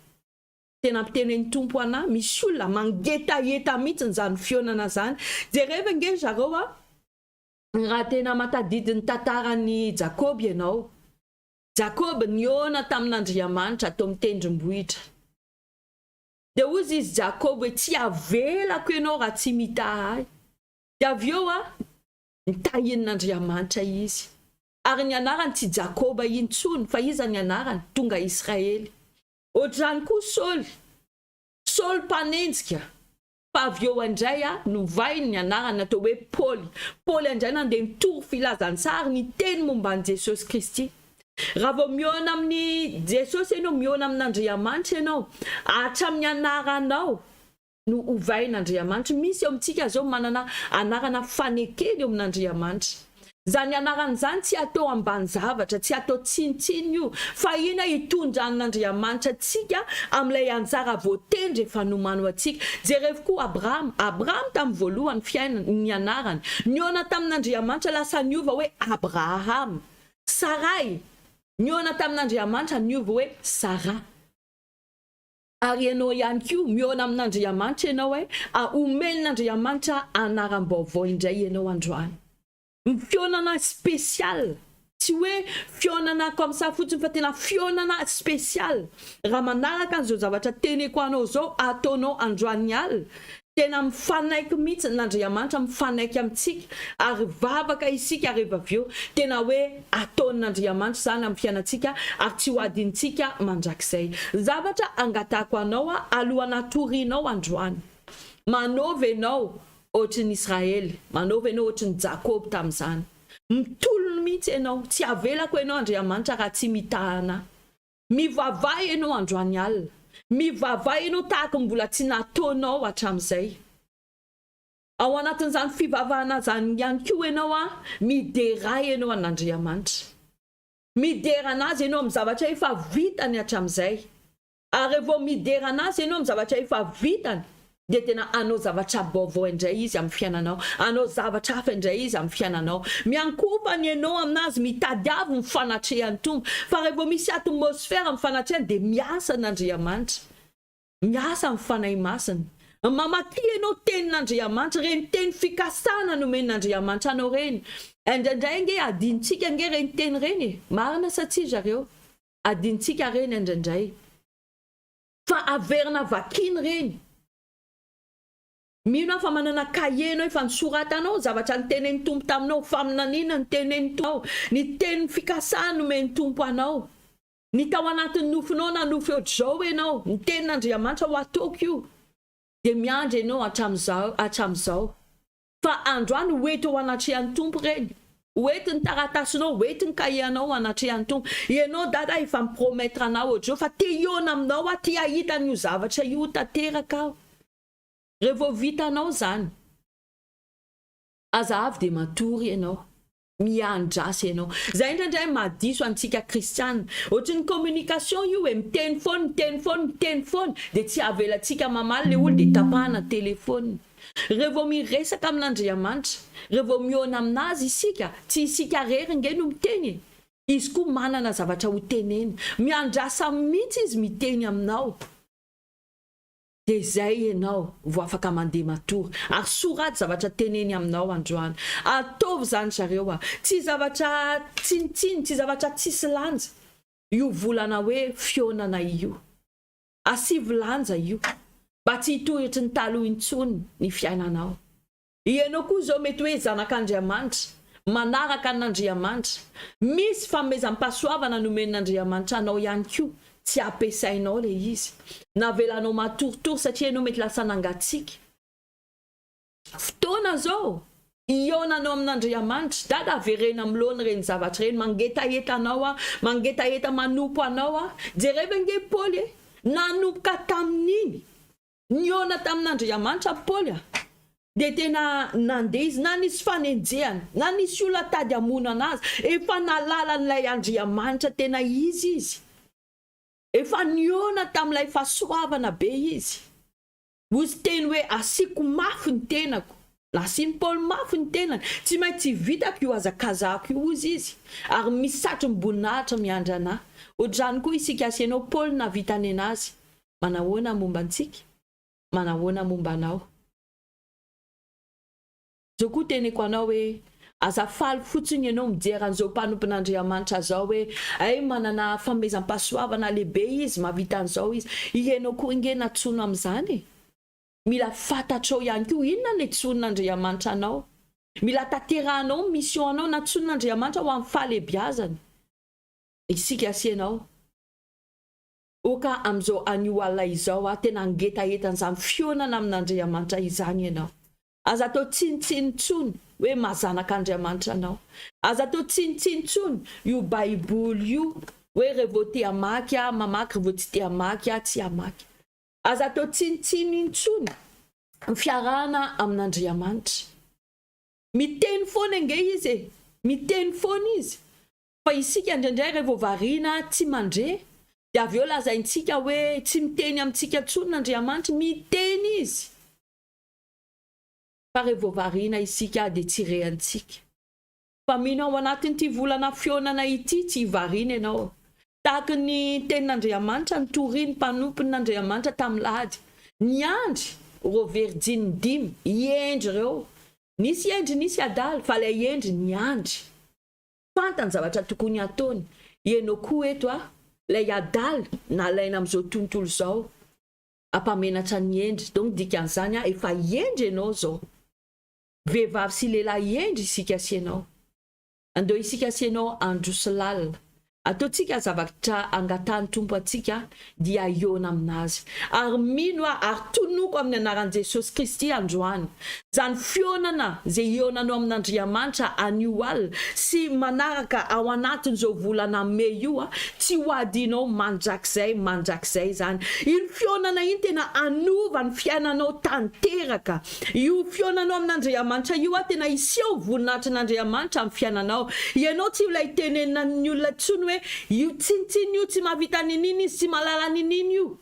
tena amitenen'ny tompo ana, misy olona mangetaheta mihitsy zany fionana zany. Jereva nge zareo raha tena matadidin'ny tantaran'ny Jakoby ianao. Jakoby niona tamin'Andriamanitra tao amin'ny tendrombohitra. Dia hozy izy Jakoby hoe tsy avelako ianao raha tsy mitahay. Dia avy eo ny Tahian'Andriamanitra izy. Ary ny anarany tsy Jakoba intsony fa iza ny anarany tonga Israely. Ohatrany koa Saul mpanenjika. Fa avy eo indray novainy ny anarany natao hoe Paul. Paul indray nandeha nitory filazantsary ny teny momban'i Jesosy Kristy. Raha vao miona amin'ny Jesosy ianao, miona amin'Andriamanitra ianao, hatramin'ny anaranao no ovain'Andriamanitra. Misy eo amintsika zao manana anarana fanekely eo amin'Andriamanitra. Zany anarana zany tsy atao ambany zavatra, tsy atao tsinitsiny io, fa ina hitondran'Andriamanitra atsika amin'ilay anjara voatendry efa nomano atsika. Jereo koa Abraham tamin'ny voalohany fiainany ny anarany, niona tamin'Andriamanitra lasa niova hoe Abraham. Sarai niona tamin'Andriamanitra niova hoe Sara. Ary ianao ihany koa miona amin'Andriamanitra ianao hoe omen'Andriamanitra anaram-baovao indray ianao androany. Fionana spécial, tsy hoe fionana comme ça fotsiny fa tena fionana spécial. Raha manaraka an'izao zavatra teneko anao zao ataonao androany alina, tena mifanaiky mihitsy n'Andriamanitra, mifanaiky amintsika ary vavaka isika rehefa avy eo tena hoe ataon'Andriamanitra zany amin'ny fiainantsika ary tsy ho adintsika mandrakizay. Zavatra angatako anao alohana torinao androany. Manaovy ianao ohatrin'ny Israely, manaovy ianao ohatrin'ny Jakob tamin'izany. Mitolony mihitsy ianao, tsy avelako ianao Andriamanitra raha tsy mitahana. Mivavay ianao androany alina. Mivavay ianao tahaka mbola tsy nataonao hatramin'izay. Ao anatin'izany fivavahana zany ihany koa ianao midera ianao an'Andriamanitra. Midera anazy ianao amin'ny zavatra efa vitany hatramin'izay. Ary vao midera anazy ianao amin'ny zavatra efa vitany, dia tena anao zavatra vaovao indray izy amin'ny fiainanao, anao zavatra hafa indray izy amin'ny fiainanao. Miankopany ianao aminazy mitadiavo ny fanatrehan'ny Tompo, fa rehefa misy atmosfera amin'ny fanatrehany dia miasa n'Andriamanitra, miasa amin'ny fanahy masina. Mamaky ianao tenin'Andriamanitra, reny teny fikasana nomen'Andriamanitra anao reny. Indraindray nge adintsika nge reny teny reny, marina satsia zareo adintsika reny indraindray, fa averina vakiny reny. Mino fa manana kahienao efa nisoratanao zavatra nitenen'ny Tompo taminao, faminanina nitenen'ny Tompo, ny teny fikasana nomen'ny Tompo anao, ny tao anatin'ny nofinao na nofo ohatr'izao ianao, ny tenin'Andriamanitra ho ataoko io, dia miandry ianao hatramin'izao. Fa androany hoety ho anatrehan'ny Tompo reny, hoety ny taratasinao, hoety ny kahianao ho anatrehan'ny Tompo. Ianao dada efa miprometra anao ohatr'izao fa te hiona aminao, te hahita n'io zavatra io tanteraka aho. Rehefa vitanao zany, aza avy dia matory ianao, miandrasy ianao. Zay indraindray mahadiso antsika kristiana, ohatrin'ny communication io hoe miteny foana, dia tsy avelantsika mamaly le olo dia tapahana telefony. Rehefa miresaka amin'Andriamanitra, rehefa miona aminazy isika, tsy isika rery nge no miteny, izy koa manana zavatra ho teneny, miandrasa mihitsy izy miteny aminao. Dia zay ianao vo afaka mandeha matory, ary soraty zavatra teneny aminao androany. Ataovy zany zareo tsy zavatra tsinitsiny, tsy zavatra tsisy lanja. Io volana hoe fionana io, asivy lanja io, mba tsy hitoritry ny taloha intsony ny fiainanao. Ianao koa zao mety hoe zanak'Andriamanitra, manaraka an'Andriamanitra, misy fanomezam-pahasoavana nomen'Andriamanitra anao ihany koa, tsy ampiasainao le izy, navelanao matoritory satria ianao mety lasa nangatsiaka. Fotoana zao ionanao amin'Andriamanitra, dada averena milona reny zavatra reny, mangetaeta manompo anao. Jereva nge Paoly nanompoka tamin'iny, niona tamin'Andriamanitra Paoly, dia tena nandeha izy, na nisy fanenjehana, na nisy olona tady hamono anazy, efa nalala n'ilay Andriamanitra tena izy. Efa niona tamin'ilay fahasoavana be izy. Ozy teny hoe asiko mafy ny tenako, na asiany Paoly mafy ny tenany, tsy maintsy vitako io azakazako io ozy izy, ary misatro mboninahitra miandry anahy. Ohatr'izany koa isika asianao Paoly na vitany anazy, manahoana momba antsika, manahoana momba anao. Zao koa teneko anao hoe azafaly fotsiny ianao mijery an'izao mpanompon'Andriamanitra zao hoe ay manana fanomezam-pahasoavana lehibe izy, mavita an'izao izy. Ianao koa nge natsono amin'izany, mila fantatrao ihany koa inona ny tsonon'Andriamanitra anao, mila tanterahanao mission anao natsonon'Andriamanitra ho amin'ny fahalebiazany. Isika asianao oka amin'izao anio alina izao tena angetaetan'izany fionana amin'Andriamanitra izany ianao. Aza atao tsinitsiny tsony hoe mazanak'Andriamanitra anao, aza atao tsinitsiny tsony io baiboly io hoe rehefa te hamaky mamaky, rehefa tsy te hamaky tsy hamaky. Aza atao tsinitsiny tsony fiarahana amin'Andriamanitra. Miteny foana nge izy miteny foana izy fa isika indraindray rehefa variana tsy mandre dia avy eo lazaintsika hoe tsy miteny amintsika ntsony n'Andriamanitra, miteny izy fa rehefa variana isika dia tsy rehantsika. Fa mino ao anatin'ity volana fionana ity tsy variana ianao, tahaka ny tenin'Andriamanitra nitoriany mpanompon'Andriamanitra tamin'ny lahady, niandry reo verjiny 5 iendry reo, nisy endry nisy adaly fa ilay endry niandry fantany zavatra tokony ataony. Ianao koa eto lay adaly nalaina amin'izao tontolo zao ampamenatra ny endry, donc dikan'izany efa endry ianao zao, vehivavy sy lehilahy endry isika sy ianao. Andeo isika sy ianao androso lalina, ataontsika zavatra angatahany tompo atsika dia iona aminazy, ary mino ary tonoko amin'ny anaran'i Jesosy Kristy androany zany fionana zay ionanao amin'Andriamanitra anio alina sy manaraka ao anatin'izao volana May io tsy ho adinao mandrakizay zany. Io fionana iny tena anova ny fiainanao tanteraka. Io fionanao amin'Andriamanitra io tena iseho voninahitrin'Andriamanitra amin'ny fiainanao. Ianao tsy ilay tenenina ny olona tsony hoe io tsinitsiny io tsy mahavita nininy izy, tsy malala nininy io.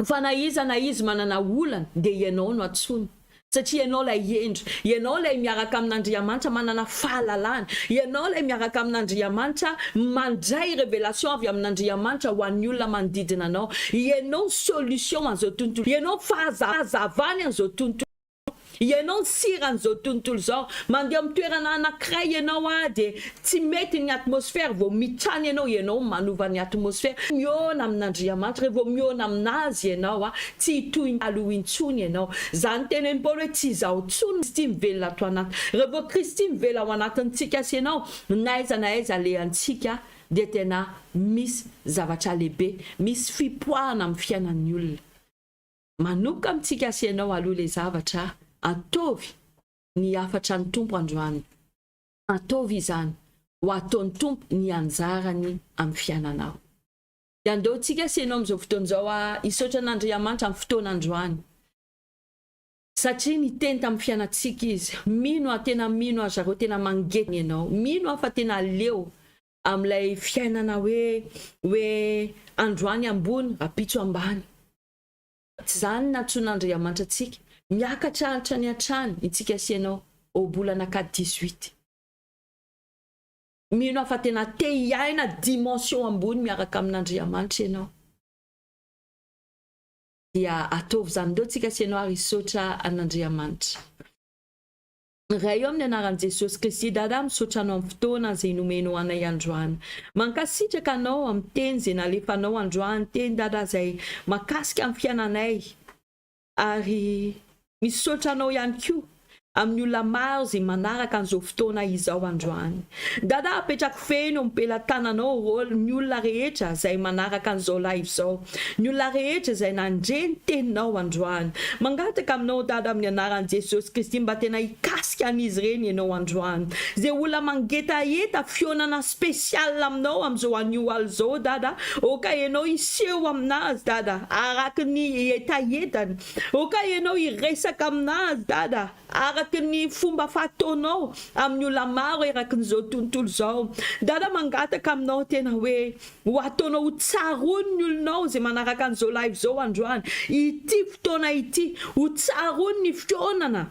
Fa na izy manana olana dia ianao no atsony. Satria ianao lay endry, ianao lay miaraka amin'Andriamanitra manana fahalalana, ianao lay miaraka amin'Andriamanitra mandray révélation avy amin'Andriamanitra ho an'ny olona manodidina anao. Ianao solution an'izao tontolo, ianao fahazavana an'izao tontolo, ianao siran'izao tontolo zao. Mandeha amin'ny toerana anankiray ianao dia tsy mety ny atmosfera, vao mitrany ianao manova ny atmosfera. Miona amin'Andriamanitra, rehefa miona aminazy ianao tsy hitohy aloha intsony ianao. Zany tenen'i Paoly hoe tsy izaho intsony Kristy mivelona ato anaty. Rehefa Kristy mivela ao anatintsika sy ianao, n'aiza alehantsika dia tena misy zavatra lehibe, misy fipoahana amin'ny fiainan'ny olona. Manoka amintsika sy ianao aloha le zavatra atovy ny hafatra ny tompo androany, atovy izany ho ataon'ny tompo ny anjarany amin'ny fiainanao. Dia andeontsika sy ianao amin'izao fotoan'izao hisaotra an'Andriamanitra amin'ny fotoana androany, satria niteny tamin'ny fiainantsika izy. Mino tena mino zareo tena mangety ianao, mino fa tena leo amin'ilay fiainana hoe androany ambony rapitso ambany. Tsy zany natson'Andriamanitra antsika miakatra hatrany hatrany itsika sy ianao au bolana 4-18. Mino fa tena te hiaina dimension ambony miaraka amin'Andriamanitra ianao. Dia atovy zany ndeo tsika sy ianao ary hisaotra an'Andriamanitra. Raha eo amin'ny anaran'i Jesosy Kristy dada misaotra anao amin'ny fotoana izay nomenao anay androany. Mankasitraka anao amin'ny teny izay nalefanao androany, teny dada izay makasika amin'ny fiainanay, ary misaotra anao ihany koa amin'ny olona maro izay manaraka an'izao fotoana izao androany. Dada apetraka feno ampelantananao rôly ny olona rehetra izay manaraka an'izao live izao, ny olona rehetra izay nandre ny teninao androany. Mangataka aminao dada amin'ny anaran'i Jesosy Kristy mba tena hikasika an'izy ireny ianao androany. Izay olona mangetaheta fionana spesial aminao amin'izao anio alina izao dada, oka ianao hiseho aminazy dada araka ny etahetany, oka ianao hiresaka aminazy dada araka ny fomba fataonao amin'ny olona maro erakin'izao tontolo izao. Dada mangataka aminao tena hoe ho ataonao ho tsarony ny olonao izay manaraka an'izao live izao androany, ity fotoana ity ho tsarony ny fionana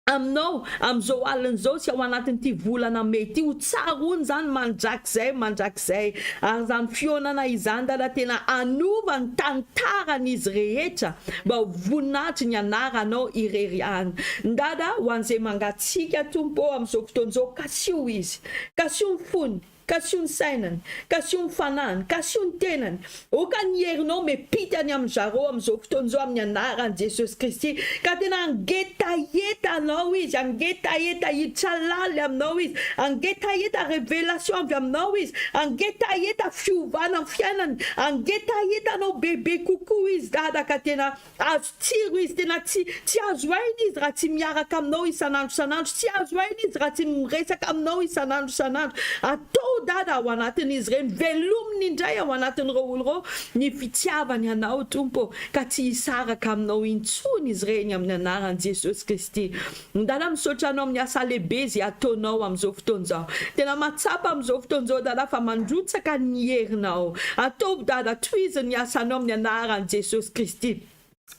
aminao amin'izao alina izao sy ao anatin'ity volana May ity, ho tsarony zany mandrakizay. Ary zany fionana izany dada tena anova ny tantaran'izy rehetra mba ho voninahitry ny anaranao irery any. Dada ho an'izay mangatsika tompo amin'izao fotoan'izao, kasio izy, kasio ny fony, kasio ny sainany, kasio ny fanany, kasio ny tenany. Oka ny herinao mepity any amin'ny zareo amin'izao fotoan'izao amin'ny anaran'i Jesosy Kristy, ka tena angetaheta anao izy, angetaheta hitsalaly aminao izy, angetaheta révélation avy aminao izy, angetaheta fiovana amin'ny fiainany, angetaheta anao bebe kokoa izy dada, ka tena azo tsiro izy, tena tsy azo aina izy raha tsy miaraka aminao isanandro, tsy azo aina izy raha tsy miresaka aminao isanandro. Atao dada ao anatin'izy ireny, velominy indray ao anatin'ireo olo ny fitiavany anao tompo, ka tsy hisaraka aminao intsony izy ireny amin'ny anaran'i Jesosy Kristy. Dada misaotra anao amin'ny asa lehibe izay ataonao amin'izao fotoana izao. Tena matsapa amin'izao fotoana izao dada fa mandrotsaka ny herinao. Atao dada tohizo ny asanao amin'ny anaran'i Jesosy Kristy.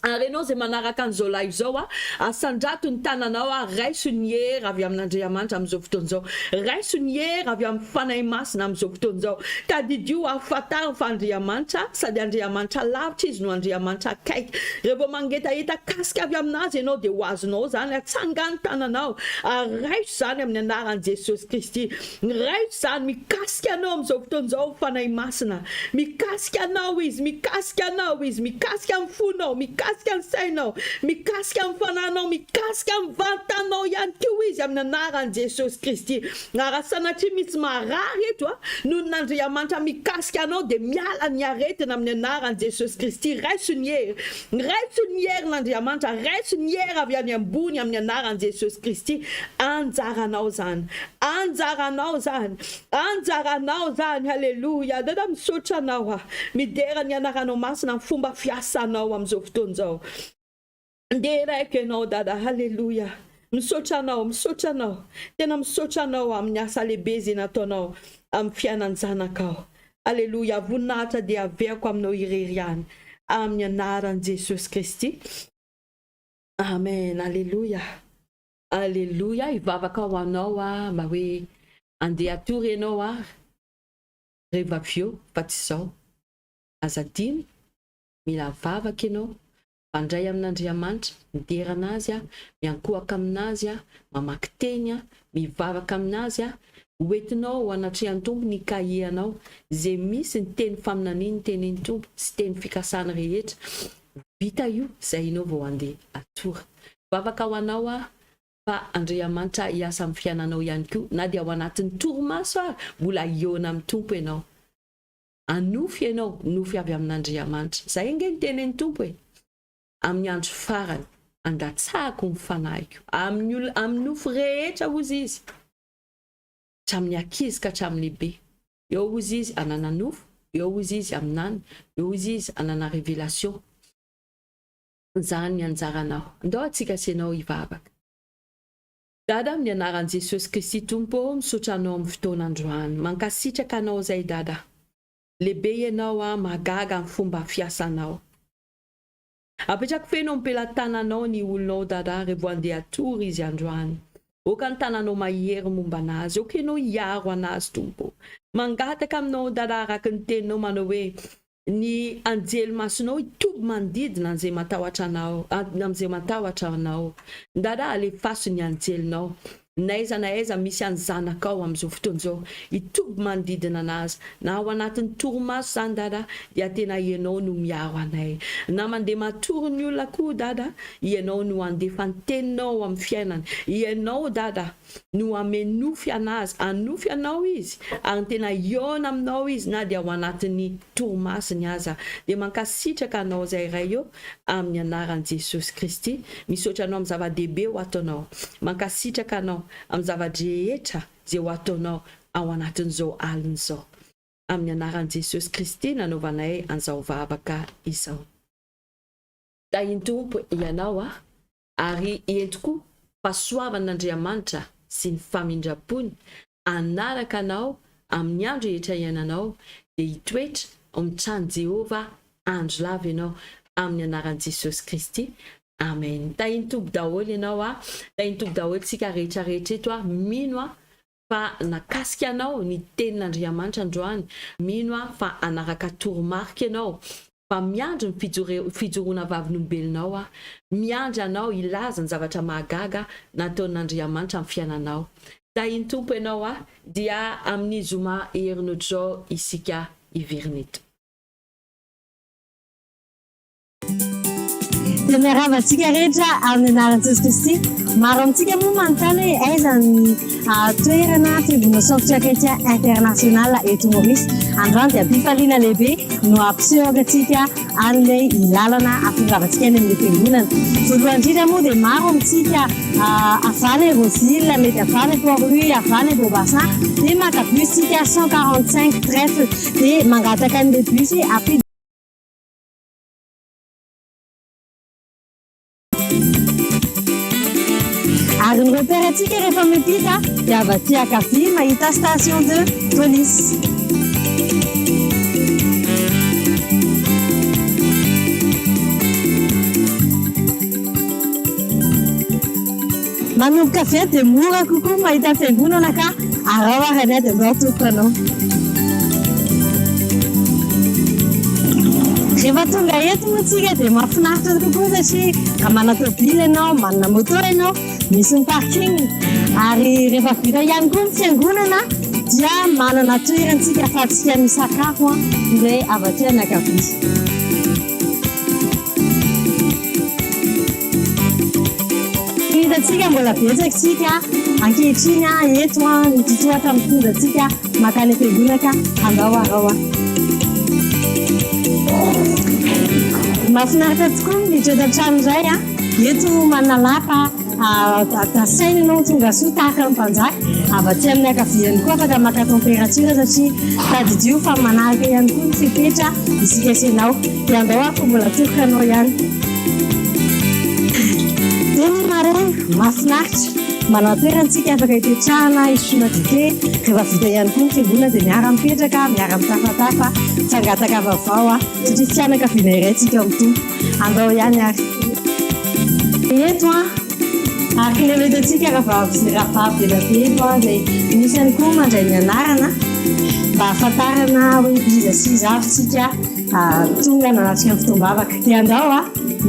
Ary ianao zay manaraka an'izao live izao asandrato ny tananao raiso ny hery avy amin'Andriamanitra amin'izao fotoana izao, raiso ny hery avy amin'ny fanahy masina amin'izao fotoana izao. Tadidio afatary fa Andriamanitra, sady Andriamanitra lavitra izy no Andriamanitra akaiky. Rehefa mangetaheta kasika avy aminazy ianao dia ho azonao zany, atsangany tananao, raiso zany amin'ny anaran'i Jesosy Kristy. Raiso zany mikasika anao amin'izao fotoana izao fanahy masina, mikasika anao izy, mikasika anao izy, mikasika amin'ny fonao, mikasika ny sainao, mikasika ny fananao, mikasika ny vantanao ihany koa izy amin'ny anaran'i Jesosy Kristy. Ary sanatria misy marary eto noho n'Andriamanitra mikasika anao dia miala ny aretina amin'ny anaran'i Jesosy Kristy. Raiso ny hery, raiso ny hery n'Andriamanitra, raiso ny hery avy any ambony amin'ny anaran'i Jesosy Kristy. Anjaranao zany, anjaranao zany, anjaranao zany. Halleluja. Dada misaotra anao midera ny anaranao masina ny fomba fiasanao amin'izao fotoana izao. Ndeha raiky ianao dada. Halleluja. Misaotra anao, misaotra anao. Tena misaotra anao amin'ny asa lehibe izay nataonao amin'ny fiainan'ny zanakao. Halleluja. Voninahitra dia aveako aminao irery ihany amin'ny anaran'i Jesosy Kristy. Amen. Halleluja. Halleluja. Ivavaka ho anao mba hoe andeha atory ianao rehefa avy eo, fa tsy izao. Azadiny mila vavaka ianao, mandray amin'Andriamanitra, midera anazy miankohaka aminazy mamaky teny mivavaka aminazy hoentinao anatrehan'ny tompo ny kahianao izay misy ny teny faminaniany teneny tompo sy teny fikasana rehetra. Vita io izay ianao vao andeha atory. Vavaka ho anao fa Andriamanitra hiasa amin'ny fiainanao ihany koa, na dia ao anatin'ny torimaso mbola iona amin'ny tompo ianao. Anofy ianao, nofy avy amin'Andriamanitra. Zay nge ny teneny tompo amin'ny andro farany andatsahako ny fanahiko amin'ny nofy rehetra hozy izy, hatramin'ny ankizy ka hatramin'ny lehibe. Eo hozy izy anana nofo, eo hozy izy aminany, eo hozy izy anana revelation. Zany ny anjaranao. Andao atsika sy ianao ivavaka. Dada amin'ny anaran'i Jesosy Kristy tompo, misaotra anao amin'ny fotoana androany. Mankasitraka anao zay dada. Lehibe ianao magaga amin'ny fomba fiasanao. Apetraka fenao ampelantananao ny olonao dada rehefa andeha atory izy androany. Oka ny tananao mahery momba anazy, oka ianao hiaro anazy tompo. Mangataka aminao dada araka ny teninao manao hoe ny anjely masonao itoby mandidina an'izay matahotra anao, amin'izay matahotra anao. Dada alefaso ny anjelinao. Naiza na aiza misy any zanakao amin'izao fotoana izao, itoby mandidina anazy. Na ao anatin'ny torimaso zany dada dia tena ianao no miaro anay. Na mandeha matory ny olona koa dada, ianao no andefa ny teninao amin'ny fiainany. Ianao dada no amenofy anazy, anofy anao izy, ary tena iona aminao izy na dia ao anatin'ny torimasony aza. Dia mankasitraka anao zay iray eo amin'ny anaran'i Jesosy Kristy. Misaotra anao amin'ny zava-dehibe ho ataonao. Mankasitraka anao amin'ny zavadrehetra izay ho ataonao ao anatin'izao alina izao. Amin'ny anaran'i Jesosy Kristy nanaovanay an'izao vavaka izao. Tahiana tompo ianao ary entiko fahasoavan'Andriamanitra sy ny famindram-pony anaraka anao amin'ny andro rehetra iainanao dia hitoetra amin'ny Jehova andro lava ianao amin'ny anaran'i Jesosy Kristy. Amen. Tahiana tompo daholo ianao tahiana tompo daholo tsika rehetra rehetra eto mino fa nakasika anao ny tenin'Andriamanitra androany, mino fa anaraka toromarika ianao, fa miandry ny fijoroana vavin'olombelonao, miandry anao ilaza ny zavatra mahagaga nataon'Andriamanitra amin'ny fiainanao. Tahiana tompo ianao dia amin'ny zoma herinandro zao isika iverina eto. dia miaravatsika rehetra amin'ny anaran'i Jesosy Kristy. Maro amintsika moa manontany hoe aiza ny toerana fiangonana chrétien international eto Maurice. Androany dia ampifaliana lehibe no ampisehoaka antsika an'ilay lalana ampiravatsika any amin'ny fiangonana. Voalohany indrindra moa dia maro amintsika avany Rosile, mety avany Port-Louis, avany Beaubassin dia maka busika 145 trèfle dia mangataka an'ilay bus ampy. Ary ny repère atsika rehefa miampita dia avy aty ankavia mahita station de police. Manomboka avy dia mora kokoa mahita fiangonana ka Araho ary anay dia mbao tomponao. Rehefa tonga eto moa tsika dia mahafinaritra kokoa satria raha manana tôbily ianao, manana moto ianao, misy ny parking. Ary rehefa vita ihany koa ny fiangonana dia manana toerantsika ahafahantsika misakafo ilay avy aty any ankavia. Hitantsika mbola betsaka tsika ankehitriny eto nitotoatra mitondra antsika makany fiangonana ka andao Araho. Mahafinaritra tokoa miditra eto an-trano iray eto manalaka tasaina ianao tonga soa tahaka ny mpanjaka avy aty amin'ny ankaviany koa afaka maka température satria tadidio fa manaraka ihany koa ny fepetra isika ianao dia andao ako mbola tokanao ihany. Dia ny maray mahafinaritra manao toerantsika afaka hipetrahana isotroana dite rehefa vita ihany koa ny fiangonana dia miara mipetraka miara mitafatafa tsangataka vaovao satria fianakaviana iray tsika mitombo andao ihany ary eto ary levetantsika raha vavy eto izay misy ihany koa mandray ny anarana mba ahafantarana hoe iza sy iza avy tsika tonga nanatrika ny fotoam-bavaka dia andao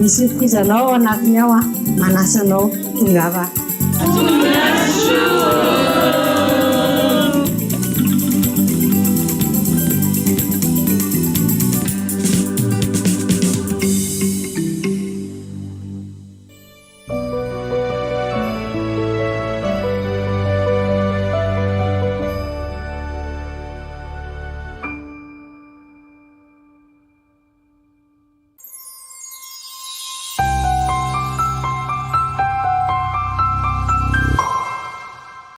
misy surprise anao anatiny ao manasanao tongava.